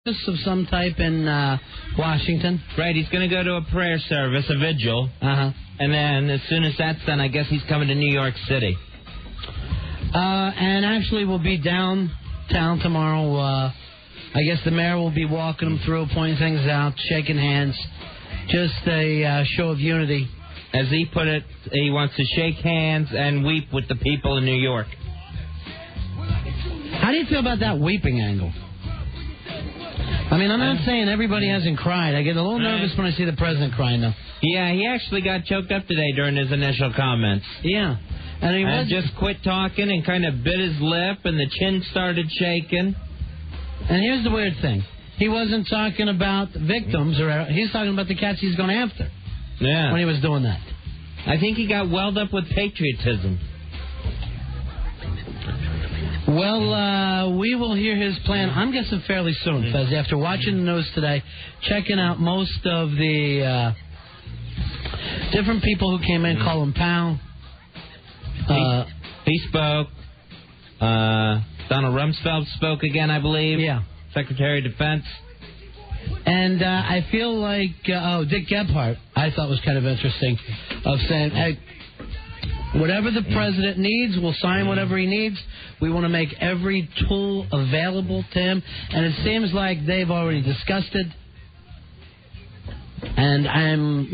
of some type in Washington. Right, he's going to go to a prayer service, a vigil. Uh-huh. And then as soon as that's done, I guess he's coming to New York City. And actually we'll be downtown tomorrow. I guess the mayor will be walking them through, pointing things out, shaking hands. Just a show of unity. As he put it, he wants to shake hands and weep with the people in New York. How do you feel about that weeping angle? I mean, I'm not saying everybody hasn't cried. I get a little nervous when I see the president crying, though. Yeah, he actually got choked up today during his initial comments. Yeah. And he just quit talking and kind of bit his lip, and the chin started shaking. And here's the weird thing. He wasn't talking about victims, or he's talking about the cats he's going after. Yeah. When he was doing that. I think he got welled up with patriotism. Well, we will hear his plan, I'm guessing, fairly soon, Fez. After watching the news today, checking out most of the different people who came in, Colin Powell. He spoke. Donald Rumsfeld spoke again, I believe. Yeah. Secretary of Defense. And I feel like, Dick Gebhardt, I thought was kind of interesting, of saying, hey, whatever the president needs, we'll sign whatever he needs. We want to make every tool available to him. And it seems like they've already discussed it. And I'm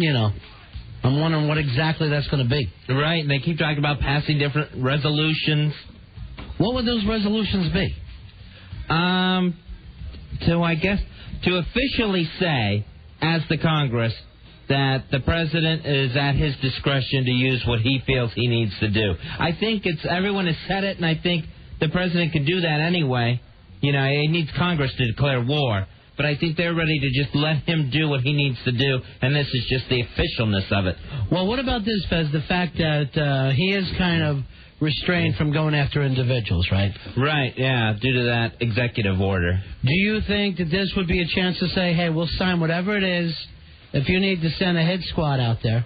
wondering what exactly that's going to be. Right, and they keep talking about passing different resolutions. What would those resolutions be? To officially say, as the Congress, that the president is at his discretion to use what he feels he needs to do. I think everyone has said it, and I think the president could do that anyway. You know, he needs Congress to declare war. But I think they're ready to just let him do what he needs to do, and this is just the officialness of it. Well, what about this, Fez, the fact that he is kind of restrained from going after individuals, right? Right, yeah, due to that executive order. Do you think that this would be a chance to say, hey, we'll sign whatever it is. If you need to send a hit squad out there,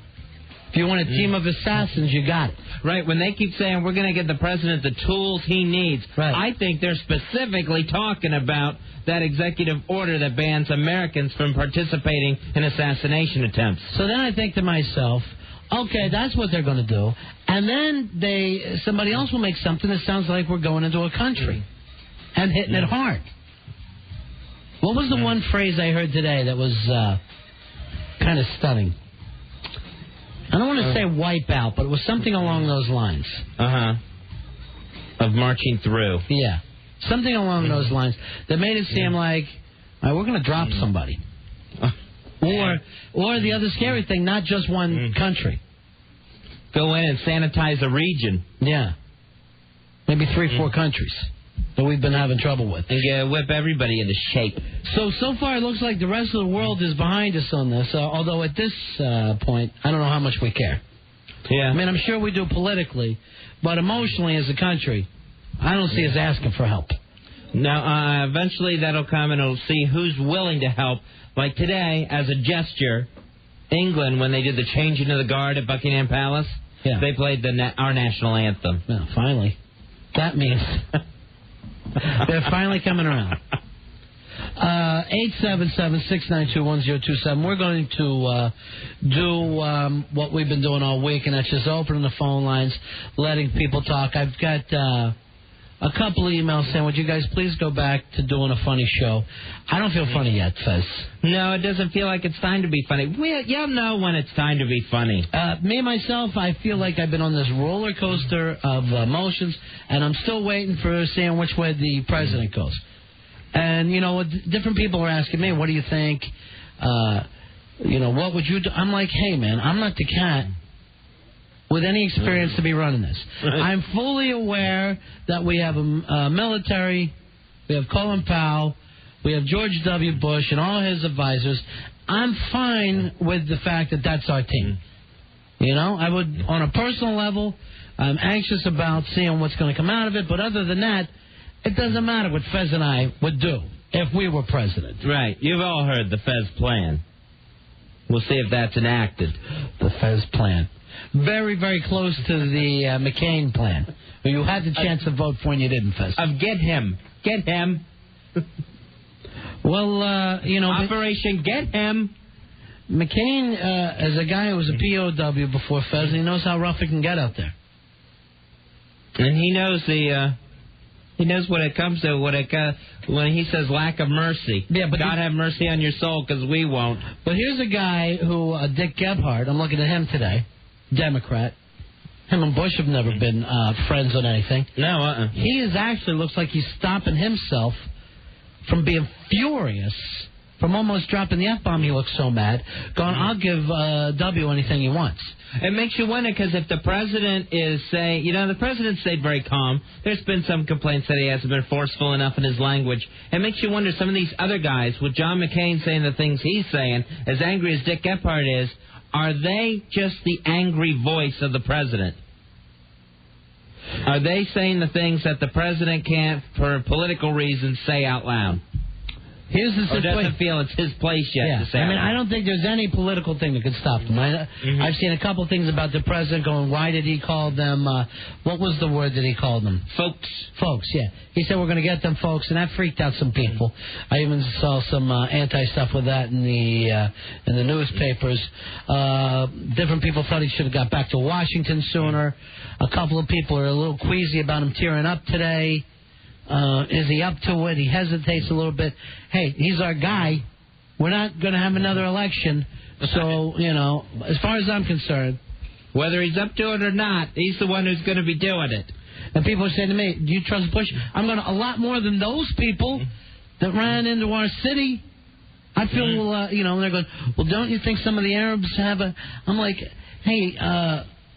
if you want a team of assassins, you got it. Right, when they keep saying we're going to get the president the tools he needs, right. I think they're specifically talking about that executive order that bans Americans from participating in assassination attempts. So then I think to myself, okay, that's what they're going to do. And then somebody else will make something that sounds like we're going into a country and hitting it hard. What was the one phrase I heard today that was kind of stunning? I don't want to say wipe out, but it was something along those lines. Of marching through. Yeah. Something along those lines that made it seem like we're going to drop somebody. Or the other scary thing, not just one country. Go in and sanitize a region. Yeah. Maybe 3-4 countries that we've been having trouble with. And whip everybody into shape. So far it looks like the rest of the world is behind us on this, although at this point, I don't know how much we care. Yeah. I mean, I'm sure we do politically, but emotionally as a country, I don't see us asking for help. Now, eventually that'll come and it'll see who's willing to help. Like today, as a gesture, England, when they did the changing of the guard at Buckingham Palace, they played our national anthem. Well, finally. That means they're finally coming around. 877-692-1027. We're going to do what we've been doing all week, and that's just opening the phone lines, letting people talk. I've got a couple of emails saying, would you guys please go back to doing a funny show? I don't feel funny yet, Fez. No, it doesn't feel like it's time to be funny. You'll know when it's time to be funny. Me, myself, I feel like I've been on this roller coaster of emotions, and I'm still waiting for seeing which way the president goes. And, different people are asking me, what do you think? What would you do? I'm like, hey, man, I'm not the cat with any experience to be running this. I'm fully aware that we have a military, we have Colin Powell, we have George W. Bush and all his advisors. I'm fine with the fact that that's our team. I would, on a personal level, I'm anxious about seeing what's going to come out of it, but other than that, it doesn't matter what Fez and I would do if we were president. Right. You've all heard the Fez plan. We'll see if that's enacted. The Fez plan. Very, very close to the McCain plan. You had the chance to vote for and you didn't, Fez. Get him. Well, Operation Get Him. McCain, as a guy who was a POW before Fez, he knows how rough it can get out there. And he knows he knows what it comes to, when he says lack of mercy. Yeah, but God have mercy on your soul, because we won't. But here's a guy who, Dick Gebhardt, I'm looking at him today, Democrat. Him and Bush have never been friends on anything. No, He actually looks like he's stopping himself from being furious, from almost dropping the F-bomb. He looks so mad. Going, I'll give W anything he wants. It makes you wonder, because if the president is saying, the president stayed very calm. There's been some complaints that he hasn't been forceful enough in his language. It makes you wonder, some of these other guys, with John McCain saying the things he's saying, as angry as Dick Gebhardt is, are they just the angry voice of the president? Are they saying the things that the president can't, for political reasons, say out loud? Here's the situation. Or doesn't feel it's his place yet to say. I mean, I don't think there's any political thing that could stop them. I've seen a couple things about the president going, why did he call them, what was the word that he called them? Folks. Folks, yeah. He said, we're going to get them folks, and that freaked out some people. I even saw some anti-stuff with that in the newspapers. Different people thought he should have got back to Washington sooner. A couple of people are a little queasy about him tearing up today. Is he up to it? He hesitates a little bit. Hey, he's our guy. We're not going to have another election. So, as far as I'm concerned, whether he's up to it or not, he's the one who's going to be doing it. And people are saying to me, do you trust Bush? I'm going to a lot more than those people that ran into our city. I feel, they're going, well, don't you think some of the Arabs have a... I'm like, hey,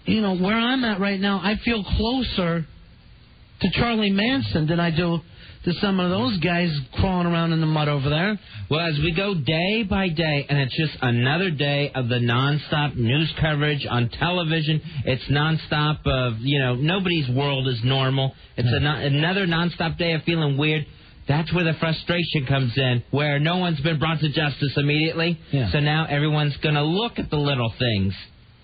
where I'm at right now, I feel closer to Charlie Manson than I do to some of those guys crawling around in the mud over there. Well, as we go day by day, and it's just another day of the nonstop news coverage on television. It's nonstop of, nobody's world is normal. It's another nonstop day of feeling weird. That's where the frustration comes in, where no one's been brought to justice immediately. Yeah. So now everyone's going to look at the little things.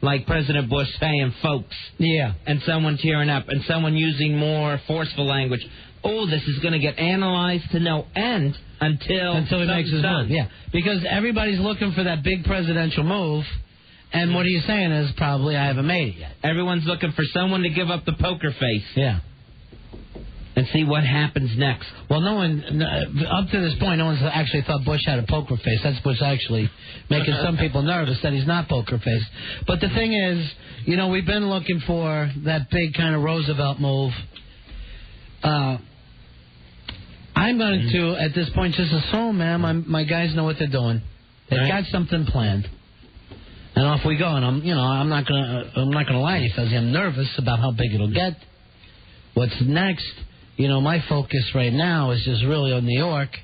Like President Bush saying, folks. Yeah. And someone tearing up, and someone using more forceful language. Oh, this is going to get analyzed to no end until he makes his move. Yeah, because everybody's looking for that big presidential move, and what he's saying is probably I haven't made it yet. Everyone's looking for someone to give up the poker face. Yeah. And see what happens next. Well, no one, up to this point, no one's actually thought Bush had a poker face. That's what's actually making some people nervous, that he's not poker face. But the thing is, we've been looking for that big kind of Roosevelt move. I'm going to, at this point, just assume, man, my guys know what they're doing. They've got something planned. And off we go. And I'm not gonna lie to you, Fuzzy. I'm nervous about how big it'll get. What's next? My focus right now is just really on New York.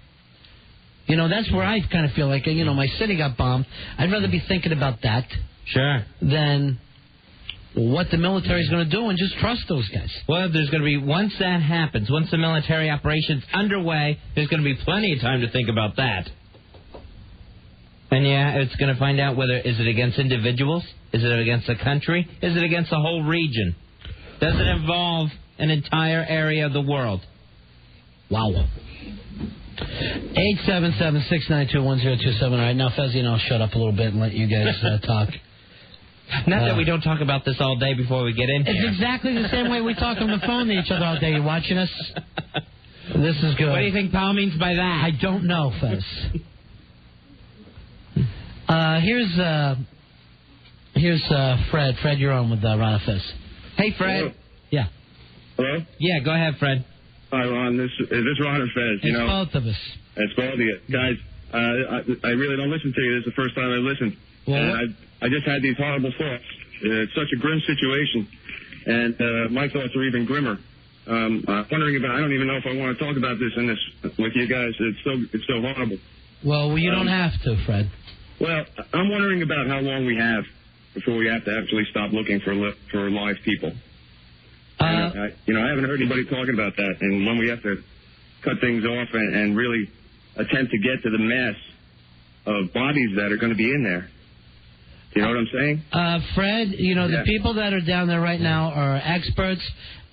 That's where I kind of feel like, my city got bombed. I'd rather be thinking about that. Sure. Than what the military's going to do and just trust those guys. Well, there's going to be, once that happens, once the military operation's underway, there's going to be plenty of time to think about that. And it's going to find out whether, is it against individuals? Is it against a country? Is it against a whole region? Does it involve an entire area of the world? Wow. 877-692-1027. All right, now, Fezzi, I'll shut up a little bit and let you guys talk. Not that we don't talk about this all day before we get in here. It's exactly the same way we talk on the phone to each other all day. You watching us? This is good. What do you think Paul means by that? I don't know, Fez. Here's Fred. Fred, you're on with Ron and Fez. Hey, Fred. Hello? Yeah. Hello? Yeah, go ahead, Fred. Hi, Ron. Is this Ron and Fez? It's both of us. It's both of you. Guys, I really don't listen to you. This is the first time I listened. Well, and I just had these horrible thoughts. It's such a grim situation. And my thoughts are even grimmer. I'm wondering about, I don't even know if I want to talk about this with you guys. It's so horrible. Well, you don't have to, Fred. Well, I'm wondering about how long we have before we have to actually stop looking for live people. I haven't heard anybody talking about that. And when we have to cut things off and really attempt to get to the mass of bodies that are going to be in there. You know what I'm saying? Fred, the people that are down there right now are experts,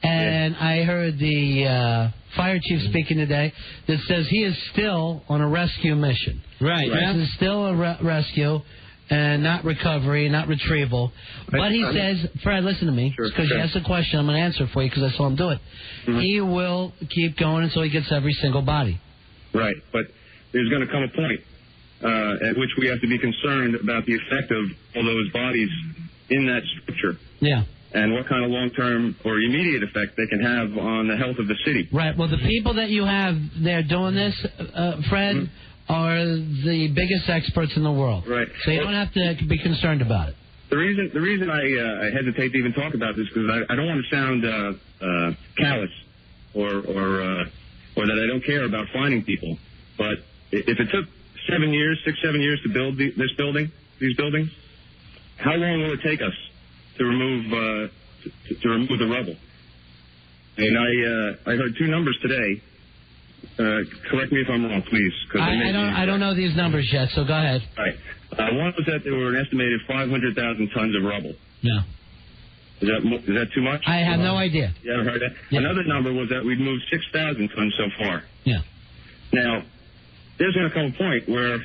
and I heard the fire chief speaking today that says he is still on a rescue mission. Right. This is still a rescue and not recovery, not retrieval. But he says, Fred, listen to me, because you asked a question. I'm going to answer for you because I saw him do it. Mm-hmm. He will keep going until he gets every single body. Right, but there's going to come a point at which we have to be concerned about the effect of all those bodies in that structure. Yeah. And what kind of long-term or immediate effect they can have on the health of the city. Right. Well, the people that you have there doing this, Fred, are the biggest experts in the world. Right. So you don't have to be concerned about it. The reason I hesitate to even talk about this because I don't want to sound callous or that I don't care about finding people. But if it took 7 years to build these buildings, how long will it take us to remove the rubble? And I heard two numbers today. Correct me if I'm wrong, please. I don't know these numbers yet, so go ahead. Right. One was that there were an estimated 500,000 tons of rubble. Yeah. Is that too much? I have no idea. You haven't heard that? Yeah. Another number was that we'd moved 6,000 tons so far. Yeah. Now, there's going to come a point where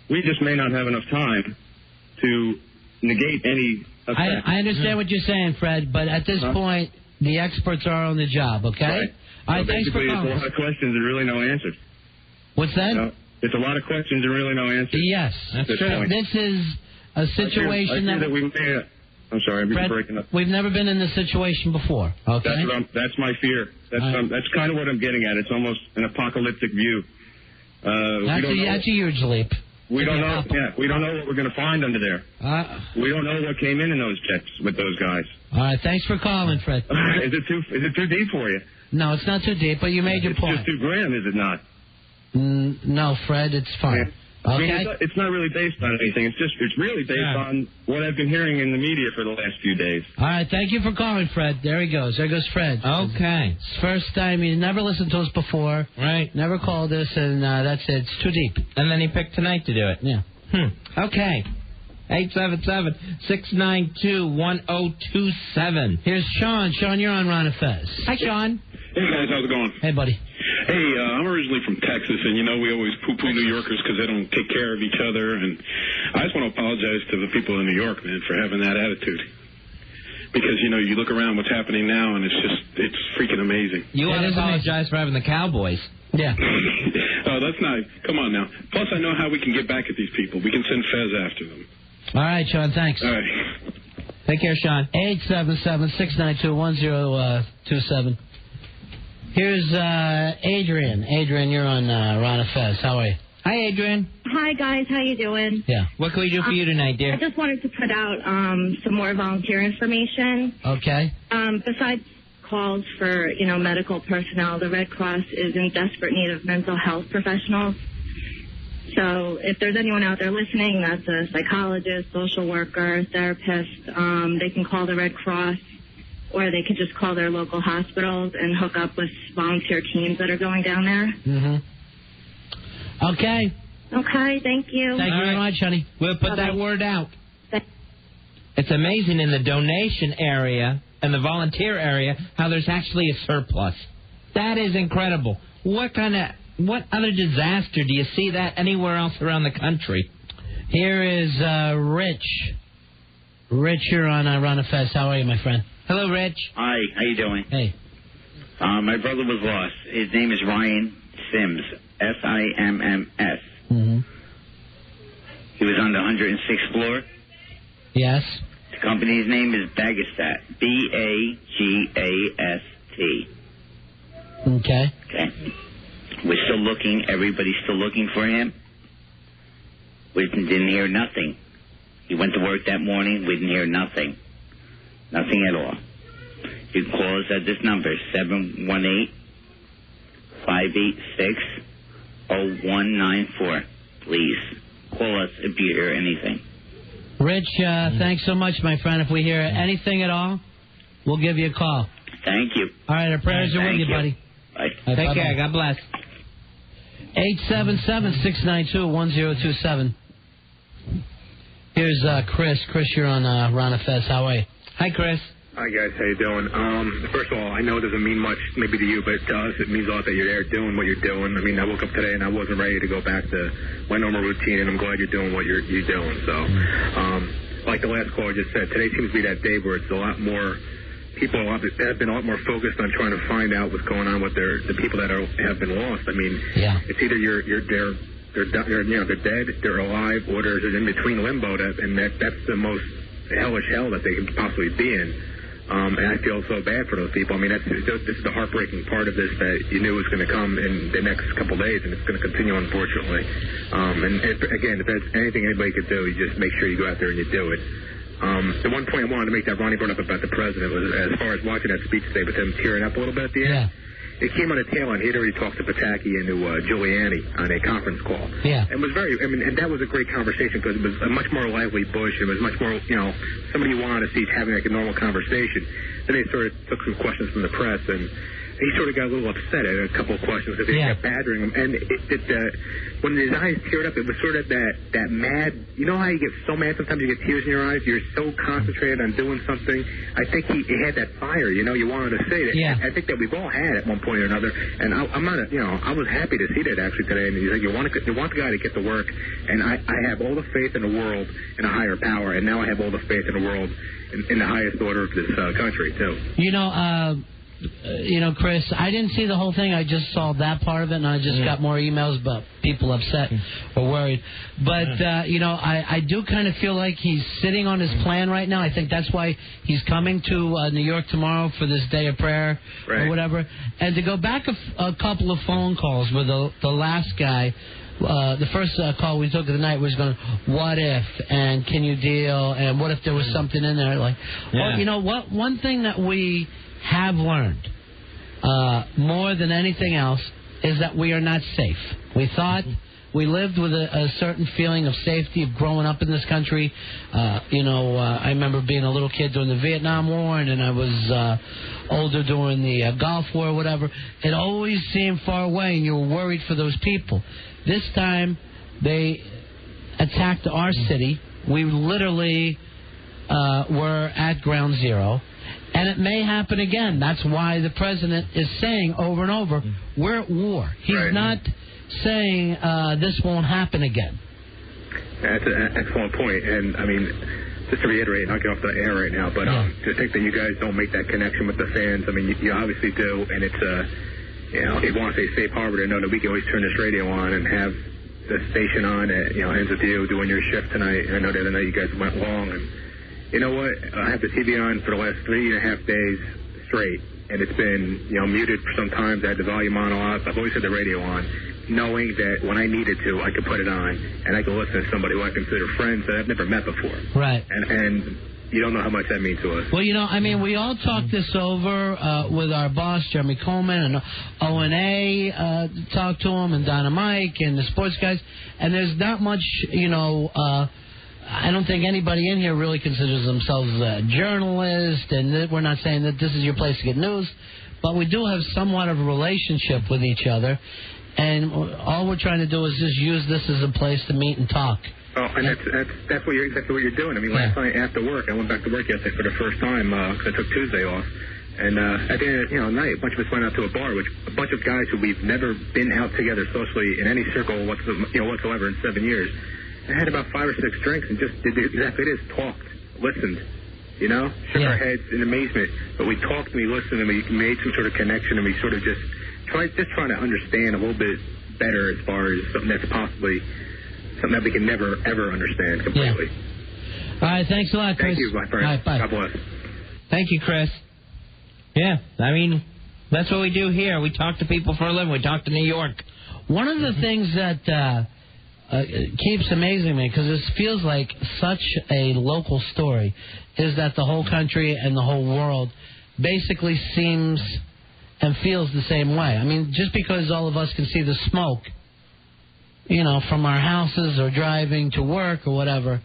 we just may not have enough time to negate any effect. I understand what you're saying, Fred, but at this point, the experts are on the job, okay? Right. All right, thanks for calling. It's a lot of questions and really no answers. What's that? It's a lot of questions and really no answers. Yes, that's true. This is a situation that we may. I'm sorry, I'm breaking up. We've never been in this situation before. Okay. That's my fear. That's kind of what I'm getting at. It's almost an apocalyptic view. That's a huge leap. We don't know. Yeah, we don't know what we're going to find under there. We don't know what came in those jets with those guys. All right, thanks for calling, Fred. Is it too deep for you? No, it's not too deep, but you made your point. It's just too grim, is it not? No, Fred, it's fine. Yeah. I mean, it's not really based on anything. It's really based on what I've been hearing in the media for the last few days. All right, thank you for calling, Fred. There he goes. There goes Fred. Okay. It's first time. He never listened to us before. Right. Never called us, and that's it. It's too deep. And then he picked tonight to do it. Yeah. Okay. 877-692-1027. Here's Sean. Sean, you're on Ron and Fez. Hi, Sean. Hey, guys. How's it going? Hey, buddy. Hey, I'm originally from Texas, and, we always poo-poo New Yorkers because they don't take care of each other. And I just want to apologize to the people in New York, man, for having that attitude. Because, you look around what's happening now, and it's freaking amazing. You want to apologize for having the Cowboys. Yeah. Oh, that's not. Come on now. Plus, I know how we can get back at these people. We can send Fez after them. All right, Sean, thanks. All right. Take care, Sean. 877-692-1027. Here's Adrian. Adrian, you're on Ron and Fez. How are you? Hi, Adrian. Hi, guys. How you doing? Yeah. What can we do for you tonight, dear? I just wanted to put out some more volunteer information. Okay. Besides calls for, medical personnel, the Red Cross is in desperate need of mental health professionals. So if there's anyone out there listening that's a psychologist, social worker, therapist, they can call the Red Cross, or they could just call their local hospitals and hook up with volunteer teams that are going down there. Mm-hmm. Okay. Okay, thank you. Thank you very much, honey. We'll put that word out. It's amazing in the donation area and the volunteer area how there's actually a surplus. That is incredible. What other disaster do you see that anywhere else around the country? Here is Rich. Rich, you're on Ron and Fez. How are you, my friend? Hello, Rich. Hi, how you doing? Hey. My brother was lost. His name is Ryan Sims, S-I-M-M-S. Mm-hmm. He was on the 106th floor. Yes. The company's name is Bagastat, B-A-G-A-S-T. Okay. Okay. We're still looking. Everybody's still looking for him. We didn't hear nothing. He went to work that morning. We didn't hear nothing. Nothing at all. You can call us at this number, 718-586-0194. Please call us if you hear anything. Rich, thanks so much, my friend. If we hear anything at all, we'll give you a call. Thank you. All right, our prayers are with you, buddy. Bye. Take care. God bless. 877-692-1027. Here's Chris. Chris, you're on Ron and Fez. How are you? Hi, Chris. Hi, guys. How you doing? First of all, I know it doesn't mean much maybe to you, but to us it means a lot that you're there doing what you're doing. I mean, I woke up today and I wasn't ready to go back to my normal routine, and I'm glad you're doing what you're doing. So, like the last caller just said, today seems to be that day where it's a lot more people have been a lot more focused on trying to find out what's going on with the people that have been lost. I mean, it's either they're dead, they're alive, or they're in between limbo, and that's the most hellish hell that they can possibly be in. And I feel so bad for those people. I mean, this is the heartbreaking part of this that you knew was going to come in the next couple of days, and it's going to continue, unfortunately. And if there's anything anybody could do, you just make sure you go out there and you do it. The one point I wanted to make that Ronnie brought up about the president was, as far as watching that speech today with him tearing up a little bit at the end. It came on a tail end. He'd already talked to Pataki and to Giuliani on a conference call. And was and that was a great conversation because it was a much more lively Bush. It was much more, somebody you wanted to see having like a normal conversation. Then they sort of took some questions from the press, and he sort of got a little upset at a couple of questions because they kept badgering him. And when his eyes teared up, it was sort of that mad, you know how you get so mad sometimes you get tears in your eyes? You're so concentrated on doing something. I think he had that fire, you wanted to say that. I think that we've all had at one point or another. And I'm not, I was happy to see that actually today. And he's like, you want the guy to get to work. And I have all the faith in the world in a higher power. And now I have all the faith in the world in the highest order of this country, too. Chris, I didn't see the whole thing. I just saw that part of it, and I just got more emails about people upset or worried. But, I do kind of feel like he's sitting on his plan right now. I think that's why he's coming to New York tomorrow for this day of prayer or whatever. And to go back a couple of phone calls with the last guy, the first call we took of the night was going, what if, and can you deal, and what if there was something in there? Well, you know what? One thing that we have learned more than anything else is that we are not safe. We thought we lived with a certain feeling of safety of growing up in this country. I remember being a little kid during the Vietnam War, and then I was older during the Gulf War or whatever. It always seemed far away, and you were worried for those people. This time, they attacked our city. We literally were at ground zero. And it may happen again. That's why the president is saying over and over, we're at war. He's not saying this won't happen again. That's an excellent point. And, I mean, just to reiterate, not get off the air right now, but to think that you guys don't make that connection with the fans, I mean, you obviously do. And it's, you want to say safe harbor to know that we can always turn this radio on and have the station on at, ends with you doing your shift tonight. And I know the other night you guys went long, and you know what? I have the TV on for the last 3.5 days straight, and it's been, muted for some times. I had the volume on a lot. I've always had the radio on, knowing that when I needed to, I could put it on, and I could listen to somebody who I consider friends that I've never met before. Right. And you don't know how much that means to us. Well, we all talked this over with our boss, Jeremy Coleman, and O&A talked to him, and Donna Mike, and the sports guys, and there's not much, I don't think anybody in here really considers themselves a journalist, and we're not saying that this is your place to get news, but we do have somewhat of a relationship with each other, and all we're trying to do is just use this as a place to meet and talk. Oh, and that's exactly what you're doing. I mean, last night after work, I went back to work yesterday for the first time because I took Tuesday off. And at the end of night, a bunch of us went out to a bar, which a bunch of guys who we've never been out together socially in any circle whatsoever in 7 years. I had about 5 or 6 drinks and just did exactly this, talked, listened, shook our heads in amazement. But we talked and we listened and we made some sort of connection, and we sort of just trying to understand a little bit better as far as something that's possibly something that we can never, ever understand completely. All right, thanks a lot, Chris. Thank you, my friend. All right, bye. God bless. Thank you, Chris. Yeah, I mean, that's what we do here. We talk to people for a living. We talk to New York. One of the things that keeps amazing me, because this feels like such a local story, is that the whole country and the whole world basically seems and feels the same way. I mean, just because all of us can see the smoke, from our houses or driving to work or whatever,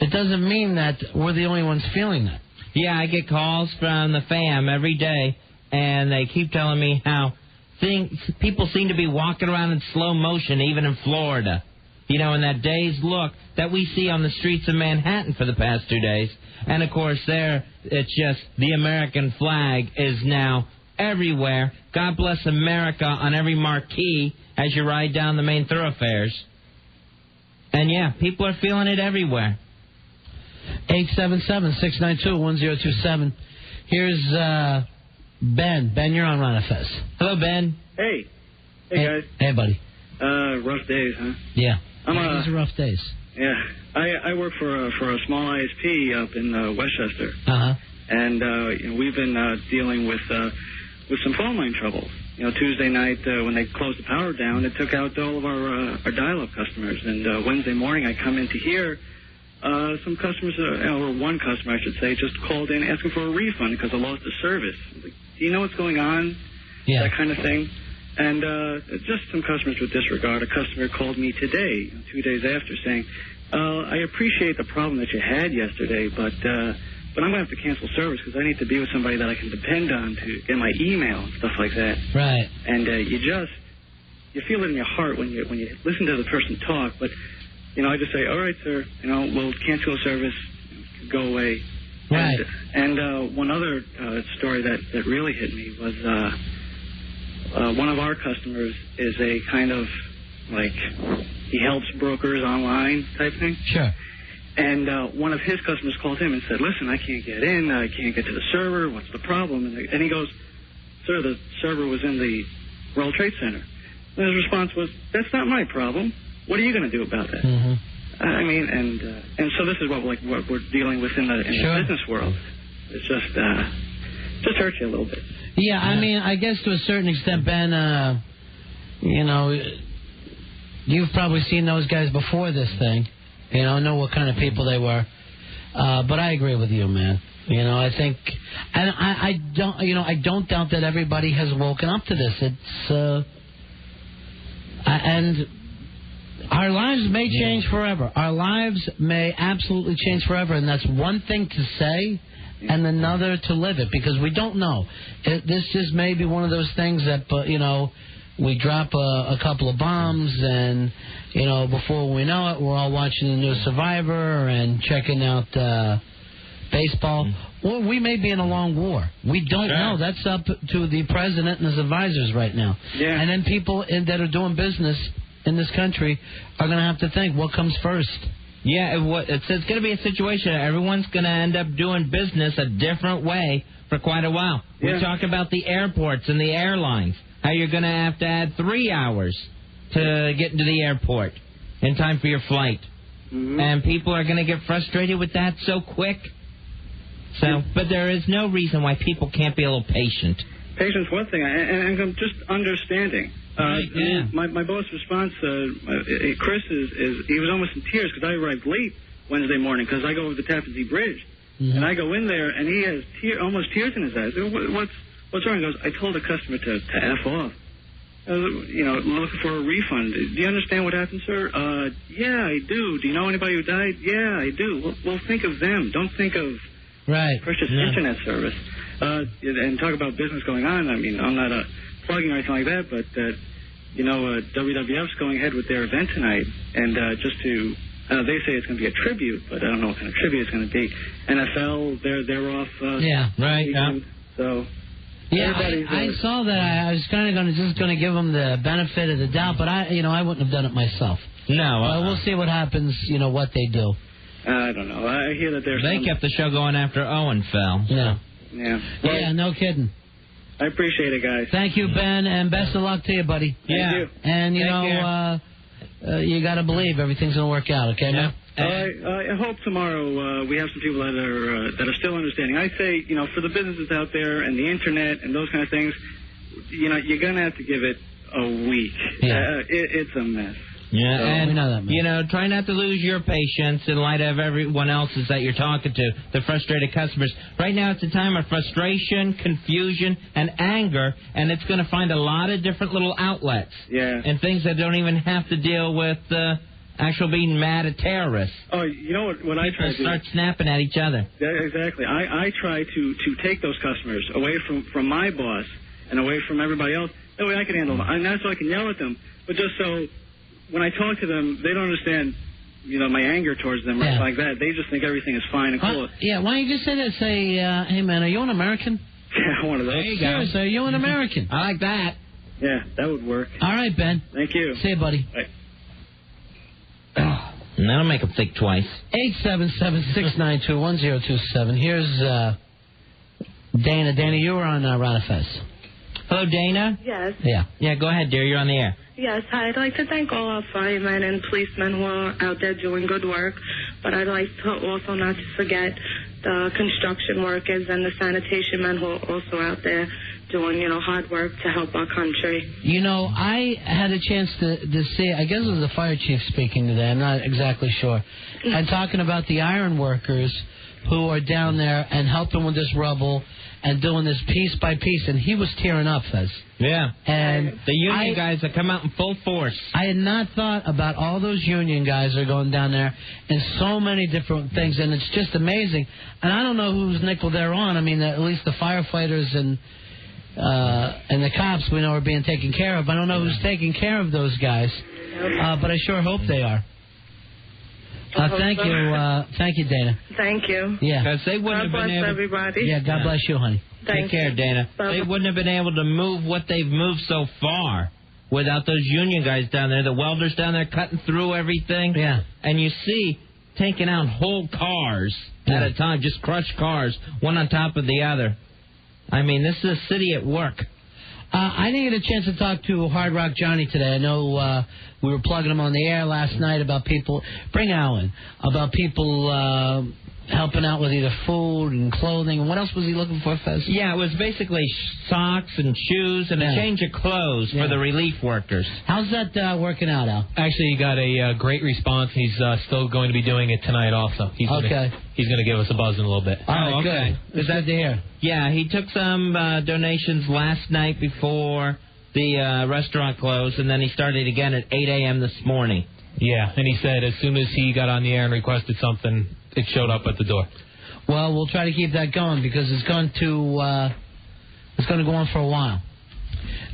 it doesn't mean that we're the only ones feeling that. Yeah, I get calls from the fam every day, and they keep telling me how people seem to be walking around in slow motion, even in Florida. and that dazed look that we see on the streets of Manhattan for the past 2 days. And, of course, there, it's just the American flag is now everywhere. God bless America on every marquee as you ride down the main thoroughfares. And, yeah, people are feeling it everywhere. 877-692-1027. Here's Ben. Ben, you're on Ron and Fez. Hello, Ben. Hey. Hey, guys. Hey, buddy. Rough days, huh? Yeah. These are rough days. Yeah. I work for a small ISP up in Westchester. Uh-huh. And we've been dealing with some phone line trouble. Tuesday night when they closed the power down, it took out all of our dial-up customers. And Wednesday morning, I come in to hear some customers, or one customer, I should say, just called in asking for a refund because I lost the service. Like, do you know what's going on? Yeah. That kind of thing. And just some customers with disregard. A customer called me today, 2 days after, saying, I appreciate the problem that you had yesterday, but I'm going to have to cancel service because I need to be with somebody that I can depend on to get my email and stuff like that. Right. And you feel it in your heart when you listen to the person talk. But, I just say, all right, sir, we'll cancel service, go away. Right. And one other story that really hit me was one of our customers is a kind of like he helps brokers online type thing. Sure. And one of his customers called him and said, listen, I can't get in. I can't get to the server. What's the problem? And he goes, sir, the server was in the World Trade Center. And his response was, that's not my problem. What are you going to do about that? Mm-hmm. I mean, and so this is what we're dealing with in the business world. It's just hurts you a little bit. Yeah, I mean, I guess to a certain extent, Ben, you've probably seen those guys before this thing. Know what kind of people they were. But I agree with you, man. I think, and I don't doubt that everybody has woken up to this. It's, and our lives may change forever. Our lives may absolutely change forever, and that's one thing to say and another to live it, because we don't know. This just may be one of those things that, we drop a couple of bombs, and, before we know it, we're all watching the new Survivor and checking out baseball. Or we may be in a long war. We don't know. That's up to the president and his advisors right now. Yeah. And then people that are doing business in this country are going to have to think, what comes first? Yeah, it's going to be a situation. Everyone's going to end up doing business a different way for quite a while. Yeah. We talk about the airports and the airlines, how you're going to have to add 3 hours to get into the airport in time for your flight. Mm-hmm. And people are going to get frustrated with that so quick. But there is no reason why people can't be a little patient. Patience, one thing, and I'm just understanding. Right, yeah. My boss' response, Chris, he was almost in tears because I arrived late Wednesday morning because I go over the Tappan Zee Bridge. Mm-hmm. And I go in there, and he has almost tears in his eyes. What's wrong? He goes, I told the customer to F off. Looking for a refund. Do you understand what happened, sir? Yeah, I do. Do you know anybody who died? Yeah, I do. Well, think of them. Don't think of purchase internet service. And talk about business going on. I mean, I'm not plugging or anything like that, but, WWF's going ahead with their event tonight. And just to, they say it's going to be a tribute, but I don't know what kind of tribute it's going to be. NFL, they're off. So... Yeah, I saw that. I was kind of going to give them the benefit of the doubt, but I wouldn't have done it myself. No. We'll see what happens. What they do. I don't know. I hear that they kept the show going after Owen fell. Yeah. Yeah. Well, yeah. No kidding. I appreciate it, guys. Thank you, Ben, and best of luck to you, buddy. Thank you. And you got to believe everything's going to work out. Okay, man. I hope tomorrow we have some people that are still understanding. I say, for the businesses out there and the internet and those kind of things, you're going to have to give it a week. Yeah. It's a mess. Yeah, so, and we know that, man. Try not to lose your patience in light of everyone else's that you're talking to, the frustrated customers. Right now it's a time of frustration, confusion, and anger, and it's going to find a lot of different little outlets. Yeah. And things that don't even have to deal with actual being mad at terrorists. Oh, you know what I try to do? Start snapping at each other. Yeah, exactly. I try to take those customers away from my boss and away from everybody else. That way I can handle them. And that's so I can yell at them, but just so when I talk to them, they don't understand, my anger towards them or like that. They just think everything is fine and cool. Yeah, why don't you just say that? Say, hey, man, are you an American? Yeah, one of those. There you go. Seriously, are you an American? I like that. Yeah, that would work. All right, Ben. Thank you. See you, buddy. Bye. And that'll make them think twice. 877-692-1027. Here's Dana. Dana, you were on Ron and Fez. Hello, Dana? Yes. Yeah. Yeah, go ahead, dear. You're on the air. Yes, I'd like to thank all our firemen and policemen who are out there doing good work, but I'd like to also not to forget the construction workers and the sanitation men who are also out there doing, hard work to help our country. I had a chance to see, I guess it was the fire chief speaking today, I'm not exactly sure, and talking about the iron workers who are down there and helping with this rubble and doing this piece by piece, and he was tearing up, Fez. Yeah. And the union guys have come out in full force. I had not thought about all those union guys that are going down there in so many different things, and it's just amazing. And I don't know whose nickel they're on. I mean, at least the firefighters and the cops we know are being taken care of. I don't know who's taking care of those guys, but I sure hope they are. Thank you, Dana. Thank you. Yeah. Because they wouldn't have been able. Everybody. Yeah, God bless you, honey. Take care, Dana. Bye-bye. They wouldn't have been able to move what they've moved so far without those union guys down there, the welders down there cutting through everything. Yeah. And you see, taking out whole cars at a time, just crushed cars, one on top of the other. I mean, this is a city at work. I didn't get a chance to talk to Hard Rock Johnny today. I know we were plugging him on the air last night about people, bring Alan, about people helping out with either food and clothing. And what else was he looking for, Fez? Yeah, it was basically socks and shoes and a change of clothes for the relief workers. How's that working out, Al? Actually, he got a great response. He's still going to be doing it tonight also. He's going to give us a buzz in a little bit. Oh, okay. Good. Glad to hear. Yeah, he took some donations last night before the restaurant closed, and then he started again at 8 a.m. this morning. Yeah, and he said as soon as he got on the air and requested something, it showed up at the door. Well, we'll try to keep that going because it's going to go on for a while.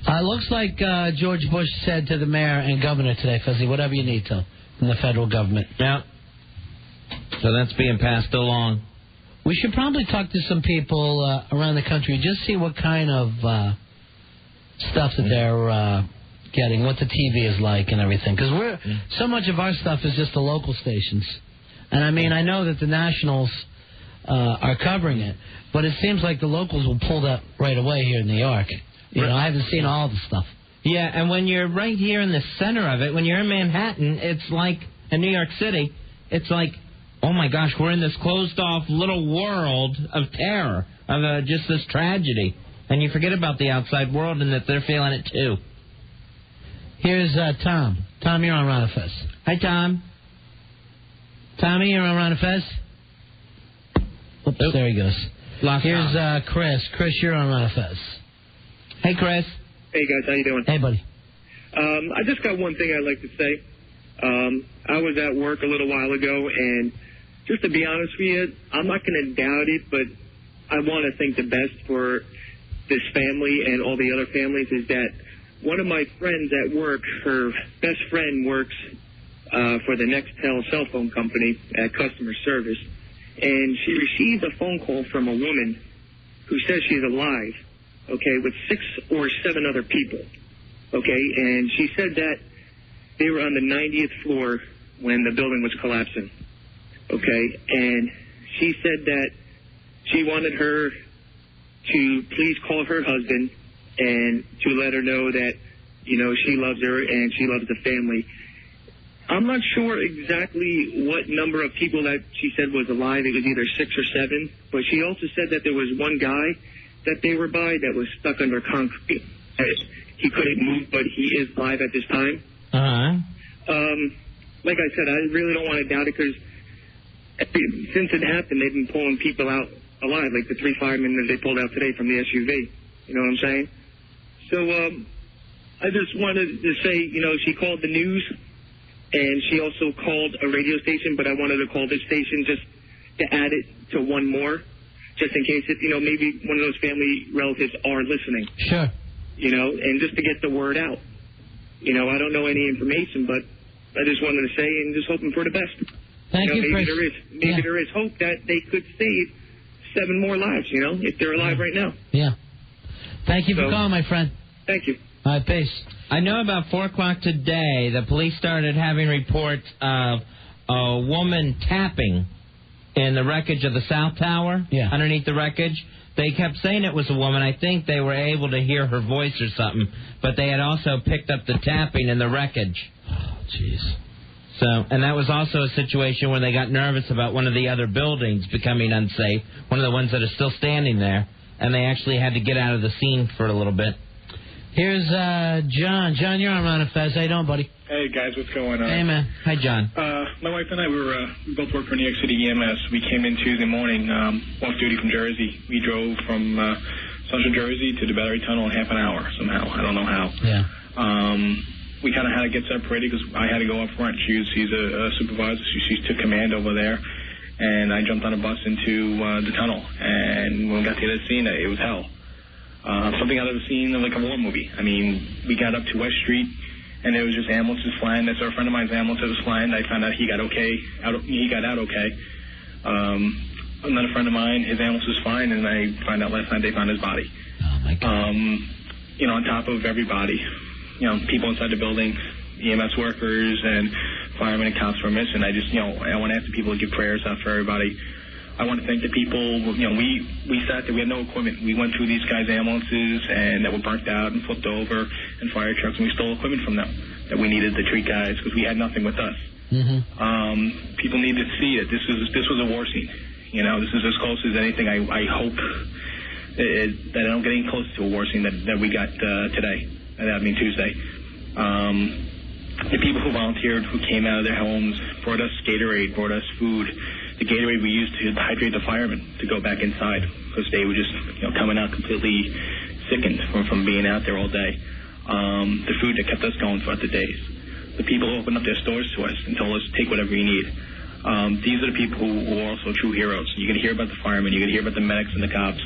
It looks like George Bush said to the mayor and governor today, Fuzzy, whatever you need to from the federal government. Yeah. So that's being passed along. We should probably talk to some people around the country, just see what kind of stuff that they're getting, what the TV is like and everything. Because so much of our stuff is just the local stations. And, I mean, I know that the nationals are covering it, but it seems like the locals will pull that right away here in New York. I haven't seen all the stuff. Yeah, and when you're right here in the center of it, when you're in Manhattan, it's like, in New York City, it's like, oh, my gosh, we're in this closed-off little world of terror, of just this tragedy. And you forget about the outside world and that they're feeling it, too. Here's Tom. Tom, you're on Ron and Fez. Hi, Tom. Tommy, you're on Ron and Fez? Oops, there he goes. Here's Chris. Chris, you're on Ron and Fez. Hey, Chris. Hey, guys, how you doing? Hey, buddy. I just got one thing I'd like to say. I was at work a little while ago, and just to be honest with you, I'm not going to doubt it, but I want to think the best for this family and all the other families is that one of my friends at work, her best friend works for the Nextel cell phone company at customer service, and she received a phone call from a woman who says she's alive, okay, with 6 or 7 other people, okay, and she said that they were on the 90th floor when the building was collapsing, okay, and she said that she wanted her to please call her husband and to let her know that, she loves her and she loves the family. I'm not sure exactly what number of people that she said was alive. It was either 6 or 7, but she also said that there was one guy that they were by that was stuck under concrete. He couldn't move, but he is alive at this time. Like I said, I really don't want to doubt it because since it happened, they've been pulling people out alive, like the 3 firemen that they pulled out today from the SUV. You know what I'm saying? So I just wanted to say, she called the news, and she also called a radio station, but I wanted to call this station just to add it to one more, just in case, maybe one of those family relatives are listening. Sure. And just to get the word out. I don't know any information, but I just wanted to say, and just hoping for the best. Thank you, maybe Chris. there is hope that they could save 7 more lives, if they're alive right now. Yeah. Thank you for calling, my friend. Thank you. All right, peace. I know about 4 o'clock today, the police started having reports of a woman tapping in the wreckage of the South Tower, underneath the wreckage. They kept saying it was a woman. I think they were able to hear her voice or something, but they had also picked up the tapping in the wreckage. Oh, jeez. So, and that was also a situation where they got nervous about one of the other buildings becoming unsafe, one of the ones that are still standing there, and they actually had to get out of the scene for a little bit. Here's John. John, you're on Ron and Fez. How you doing, buddy? Hey, guys, what's going on? Hey, man. Hi, John. My wife and I, we both work for New York City EMS. We came in Tuesday morning, off duty from Jersey. We drove from Central Jersey to the Battery Tunnel in half an hour somehow. I don't know how. Yeah. We kind of had to get separated because I had to go up front. She's a supervisor. She took command over there. And I jumped on a bus into the tunnel. And when we got to the scene, it was hell. Something out of the scene of like a war movie. I mean, we got up to West Street, and there was just ambulances flying. That's our friend of mine's ambulance that was flying. I found out he got okay. He got out okay. Another friend of mine, his ambulance was fine, and I found out last night they found his body. Oh, my God. On top of everybody, people inside the building, EMS workers and firemen and cops were missing. I just, I want to ask the people to give prayers out for everybody. I want to thank the people. We sat there. We had no equipment. We went through these guys' ambulances and that were burnt out and flipped over, and fire trucks, and we stole equipment from them that we needed to treat guys because we had nothing with us. Mm-hmm. People need to see that this was a war scene. This is as close as anything. I hope that I don't get any close to a war scene that we got today. Tuesday. The people who volunteered, who came out of their homes, brought us Gatorade, brought us food. The Gatorade we used to hydrate the firemen to go back inside because they were just coming out completely sickened from being out there all day. The food that kept us going throughout the days. The people who opened up their stores to us and told us, take whatever you need. These are the people who are also true heroes. You're going to hear about the firemen, you're going to hear about the medics and the cops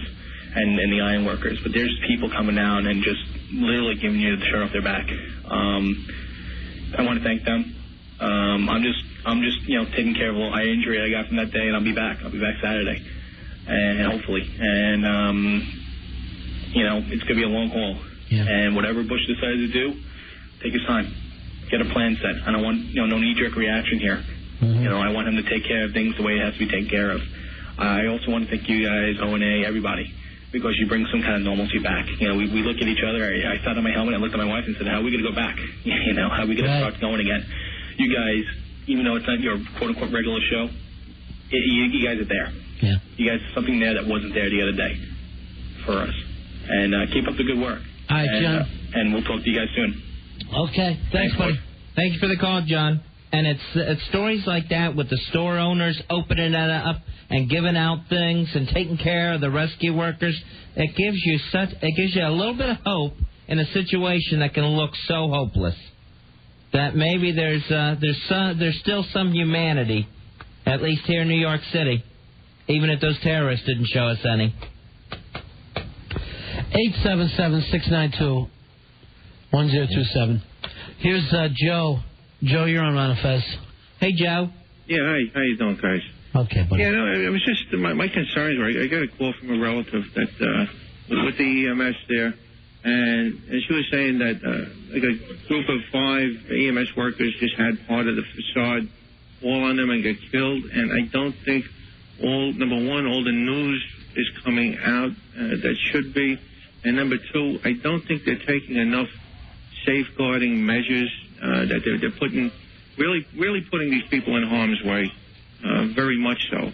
and the iron workers, but there's people coming down and just literally giving you the shirt off their back. I want to thank them. I'm just taking care of a little eye injury I got from that day, and I'll be back. I'll be back Saturday, and hopefully. And it's gonna be a long haul. Yeah. And whatever Bush decides to do, take his time, get a plan set. I don't want no knee-jerk reaction here. Mm-hmm. I want him to take care of things the way it has to be taken care of. I also want to thank you guys, O&A, everybody, because you bring some kind of normalcy back. We look at each other. I sat on my helmet, I looked at my wife and said, how are we going to go back? How are we going to start going again? You guys, even though it's not your quote-unquote regular show, you guys are there. Yeah. You guys, something there that wasn't there the other day for us. And keep up the good work. All right, John. And we'll talk to you guys soon. Okay. Thanks, buddy. Thank you for the call, John. And it's stories like that with the store owners opening it up and giving out things and taking care of the rescue workers. It gives you a little bit of hope in a situation that can look so hopeless. That maybe there's still some humanity, at least here in New York City, even if those terrorists didn't show us any. 877-692-1027. Here's Joe. Joe, you're on Ron and Fez. Hey, Joe. Yeah, hi. How you doing, guys? Okay, buddy. Yeah, no, it was just my concerns were I got a call from a relative that with the EMS there, and she was saying that like a group of 5 EMS workers just had part of the facade fall on them and get killed, and I don't think number one, all the news is coming out that should be, and number 2, I don't think they're taking enough safeguarding measures that they're putting, really putting these people in harm's way, very much so.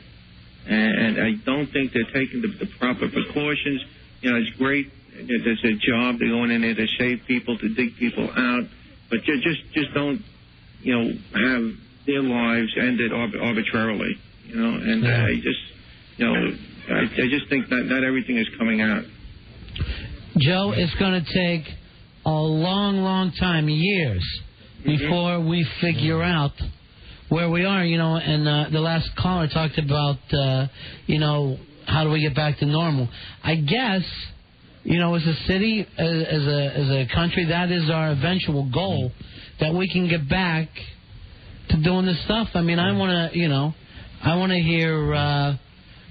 And I don't think they're taking the proper precautions. It's great. There's a job. They're going in there to save people, to dig people out, but just don't, have their lives ended arbitrarily, And I just think that not everything is coming out. Joe, it's going to take a long, long time, years, before we figure out where we are, and the last caller talked about, how do we get back to normal? I guess, as a city, as a country, that is our eventual goal, that we can get back doing this stuff. I mean, I want to hear.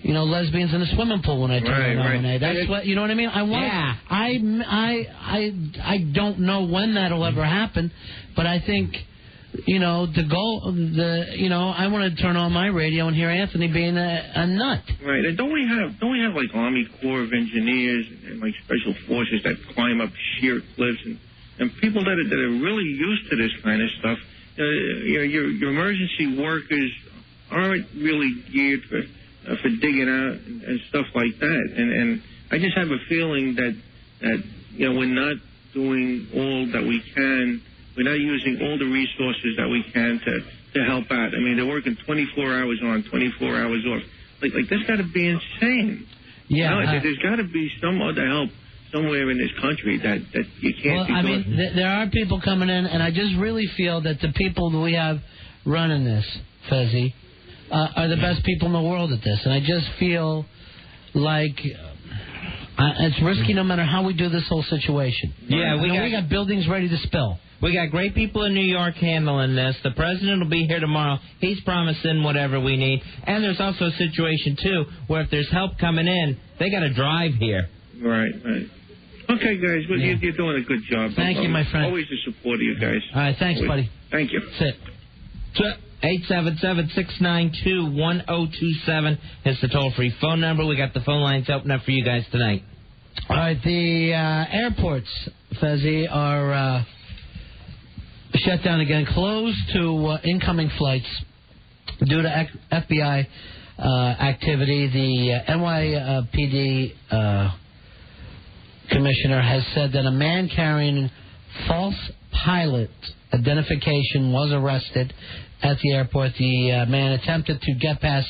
Lesbians in the swimming pool when I turn on. Right. That's what, you know what I mean? I want. Yeah. I don't know when that'll ever happen, but I think, I want to turn on my radio and hear Anthony being a nut. Right. And don't we have like Army Corps of Engineers and like special forces that climb up sheer cliffs and people that are really used to this kind of stuff? Your emergency workers aren't really geared for digging out and stuff like that, and I just have a feeling that we're not doing all that we can. We're not using all the resources that we can to help out. I mean, they're working 24 hours on, 24 hours off. Like that's got to be insane. Yeah, there's got to be some other help somewhere in this country that you can't. Well, I mean, there are people coming in, and I just really feel that the people that we have running this, Fezzy, are the best people in the world at this. And I just feel like it's risky no matter how we do this whole situation. Yeah, we got buildings ready to spill. We got great people in New York handling this. The president will be here tomorrow. He's promising whatever we need. And there's also a situation, too, where if there's help coming in, they got to drive here. Right. Okay, guys, well, you're doing a good job. Thank you, my friend. Always a support of you guys. All right, thanks, buddy. Thank you. Sit. 877-692-1027 is the toll-free phone number. We got the phone lines open up for you guys tonight. All right, the airports, Fezzy, are shut down again, closed to incoming flights due to FBI activity. The NYPD commissioner has said that a man carrying false pilot identification was arrested at the airport. The man attempted to get past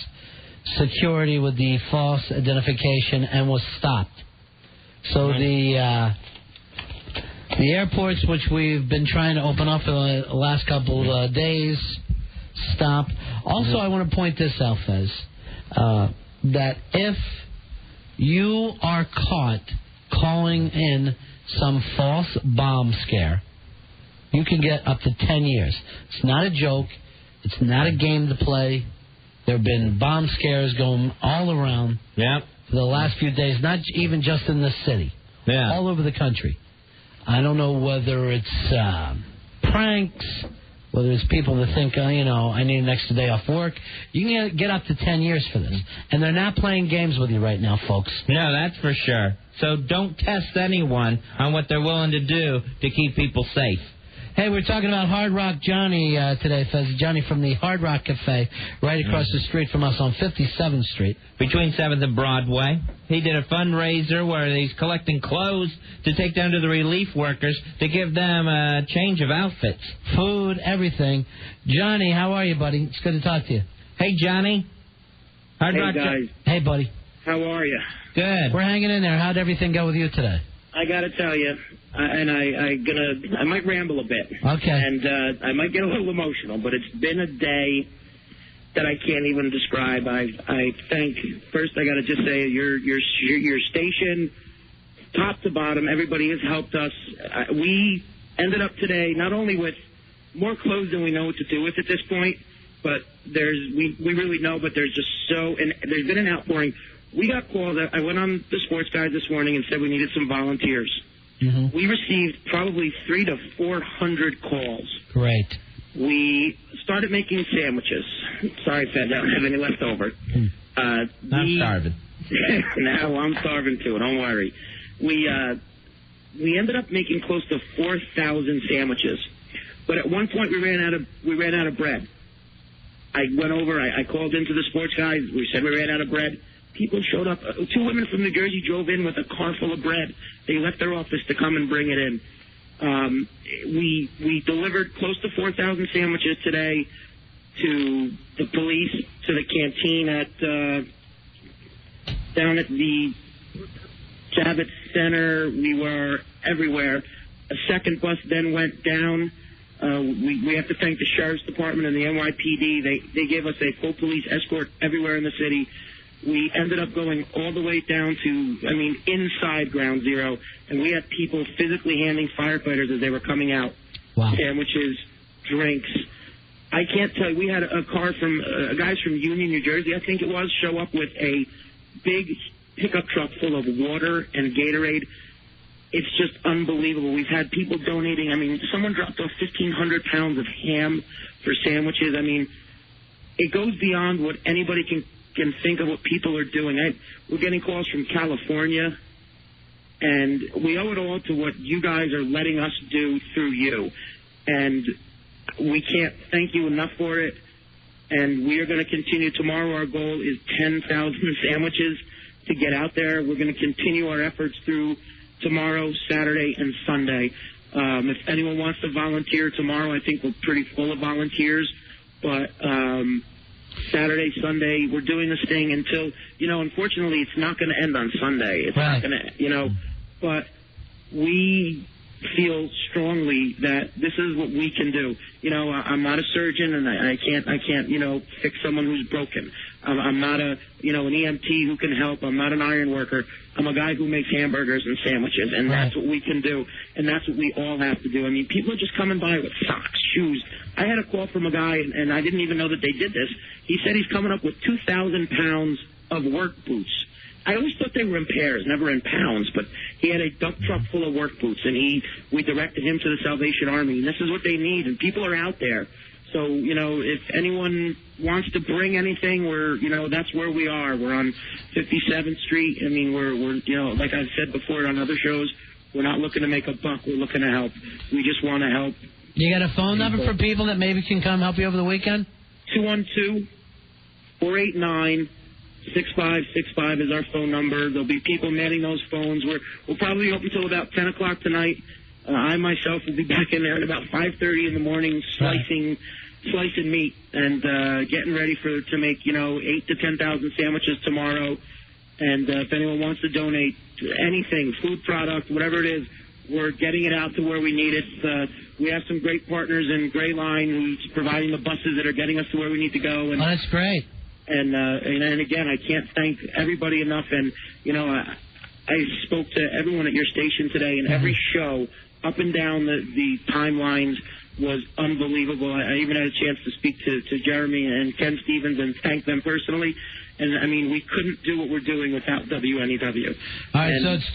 security with the false identification and was stopped. So the airports, which we've been trying to open up for the last couple of days, stopped. Also, I want to point this out, Fez, that if you are caught calling in some false bomb scare, you can get up to 10 years. It's not a joke. It's not a game to play. There have been bomb scares going all around for the last few days, not even just in this city, all over the country. I don't know whether it's pranks, whether it's people that think, I need an extra day off work. You can get up to 10 years for this. And they're not playing games with you right now, folks. No, that's for sure. So don't test anyone on what they're willing to do to keep people safe. Hey, we're talking about Hard Rock Johnny today, Fez. Johnny from the Hard Rock Cafe right across the street from us on 57th Street. Between 7th and Broadway. He did a fundraiser where he's collecting clothes to take down to the relief workers to give them a change of outfits. Food, everything. Johnny, how are you, buddy? It's good to talk to you. Hey, Johnny. Hard Rock guys. Hey, buddy. How are you? Good. We're hanging in there. How'd everything go with you today? I got to tell you, I might ramble a bit. Okay. And I might get a little emotional, but it's been a day that I can't even describe. I think, first I got to just say, your station, top to bottom, everybody has helped us. We ended up today not only with more clothes than we know what to do with at this point, but we really know, but there's been an outpouring. We got called. I went on the Sports Guide this morning and said we needed some volunteers. Mm-hmm. We received probably 300 to 400 calls. Great. We started making sandwiches. Sorry, Fed, I don't have any left over. I'm starving. No, I'm starving too. Don't worry. We ended up making close to 4,000 sandwiches, but at one point we ran out of bread. I went over. I called into the Sports Guide. We said we ran out of bread. People showed up. 2 women from New Jersey drove in with a car full of bread. They left their office to come and bring it in. We delivered close to 4,000 sandwiches today to the police, to the canteen down at the Javits Center. We were everywhere. A second bus then went down. We have to thank the Sheriff's Department and the NYPD. They gave us a full police escort everywhere in the city. We ended up going all the way down to, inside Ground Zero, and we had people physically handing firefighters as they were coming out. Wow. Sandwiches, drinks. I can't tell you. We had a car from guys from Union, New Jersey, I think it was, show up with a big pickup truck full of water and Gatorade. It's just unbelievable. We've had people donating. I mean, someone dropped off 1,500 pounds of ham for sandwiches. I mean, it goes beyond what anybody can think of what people are doing. We're getting calls from California, and we owe it all to what you guys are letting us do through you. And we can't thank you enough for it. And we are going to continue. Tomorrow our goal is 10,000 sandwiches to get out there. We're going to continue our efforts through tomorrow, Saturday, and Sunday. If anyone wants to volunteer tomorrow, I think we're pretty full of volunteers. But Saturday, Sunday, we're doing this thing until, unfortunately, it's not going to end on Sunday. It's not going to, but we feel strongly that this is what we can do. I'm not a surgeon, and I can't, fix someone who's broken. I'm not an EMT who can help. I'm not an iron worker. I'm a guy who makes hamburgers and sandwiches, and that's what we can do, and that's what we all have to do. I mean, people are just coming by with socks, shoes. I had a call from a guy, and I didn't even know that they did this. He said he's coming up with 2,000 pounds of work boots. I always thought they were in pairs, never in pounds, but he had a dump truck full of work boots, and we directed him to the Salvation Army, and this is what they need, and people are out there. So, if anyone wants to bring anything, that's where we are. We're on 57th Street. I mean, we're like I've said before on other shows, we're not looking to make a buck. We're looking to help. We just want to help. You got a phone number for people that maybe can come help you over the weekend? 212-489-6565 is our phone number. There'll be people manning those phones. We'll probably open until about 10 o'clock tonight. I myself will be back in there at about 5:30 in the morning, slicing meat and getting ready to make 8,000 to 10,000 sandwiches tomorrow. And if anyone wants to donate anything, food product, whatever it is, we're getting it out to where we need it. We have some great partners in Gray Line who's providing the buses that are getting us to where we need to go. And, that's great. And again, I can't thank everybody enough. And I spoke to everyone at your station today, and every show up and down the timelines was unbelievable. I even had a chance to speak to Jeremy and Ken Stevens and thank them personally. And, I mean, we couldn't do what we're doing without WNEW. All right, so it's